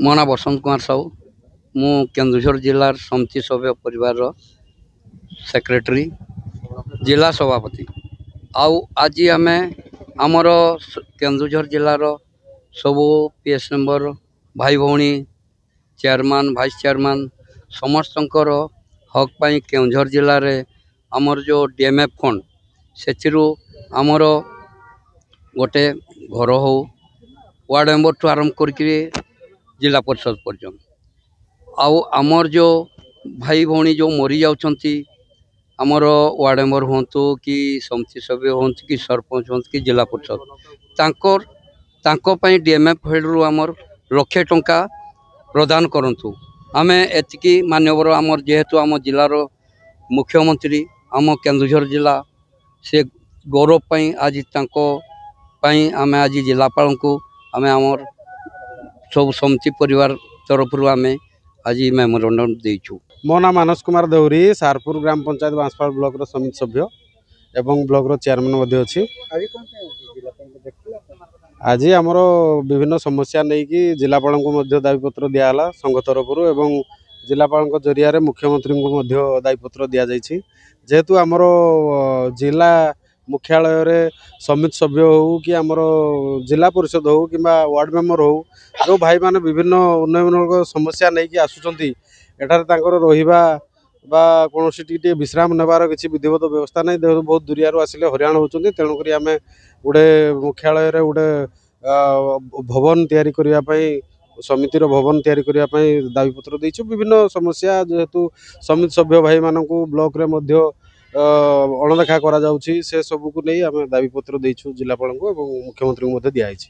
ମୋ ନାଁ ବସନ୍ତ କୁମାର ସାହୁ। ମୁଁ କେନ୍ଦୁଝର ଜିଲ୍ଲାର ସମିତି ସଭ୍ୟ ପରିବାରର ସେକ୍ରେଟାରୀ, ଜିଲ୍ଲା ସଭାପତି। ଆଉ ଆଜି ଆମେ ଆମର କେନ୍ଦୁଝର ଜିଲ୍ଲାର ସବୁ ପିଏସ୍ ମେମ୍ବର, ଭାଇ ଭଉଣୀ, ଚେୟାରମ୍ୟାନ୍, ଭାଇସ୍ ଚେୟାରମ୍ୟାନ୍ ସମସ୍ତଙ୍କର ହକ୍ ପାଇଁ କେନ୍ଦୁଝର ଜିଲ୍ଲାରେ ଆମର ଯେଉଁ DMF ଫଣ୍ଡ ସେଥିରୁ ଆମର ଗୋଟେ ଘର ହଉ, ୱାର୍ଡ଼ ମେମ୍ବରଠୁ ଆରମ୍ଭ କରିକି जिला परिषद पर्यंत आमर जो भाई भौणी जो मरी जाउछंती आमर वार्ड मेंबर हूँ कि समिति सभ्य हूँ कि सरपंच हूँ कि जिला परिषद DMF फेडरू आमर लक्षे टंका प्रदान करंतु। आमे एतिकी मान्यवर आमर जेहेतु आम जिलार मुख्यमंत्री आम केन्दुझर जिला से गौरव पाई आज आमे आज जिलापाल को आमे आमर सब समिति परिवार तरफ आम आज मेमोरेंडम देचु। मो ना मानस कुमार देउरी, सारपुर ग्राम पंचायत बांसपाल ब्लॉक समिति सभ्य एवं ब्लॉक चेयरमैन अच्छी। आज आमर विभिन्न समस्या नहीं कि जिलापाल को दाबीपत्र दिहला संघ तरफ एवं जिलापाल जरिया मुख्यमंत्री को दाबीपत्र दि जाइए। जेहेतु आमर जिला मुख्यालय समिति सभ्य हो कि आमर जिला परिषद हो कि वार्ड मेंबर हो जो भाई माने विभिन्न उन्नयन समस्या नहीं कि आसुचंती एठार तांकर रहिबा बा कोनोसी टिके विश्राम नेबार किसी विधिवत व्यवस्था नहीं। बहुत दुरिया आसिले हरियाण होचंती, तेणुकरी आमे गोटे मुख्यालय रे गोटे भवन तैयारी करिया पई समितिर भवन तैयारी करिया पई दाबीपत्र देइछु। विभिन्न समस्या जेहेतु समिति सभ्य भाई मानकू ब्लॉक रे मध्य अणदेखा करा जाउछि से सब को नहीं आमे दाबीपत्र देइछु जिलापाल को एवं मुख्यमंत्री को मध्य दिया जाइछि।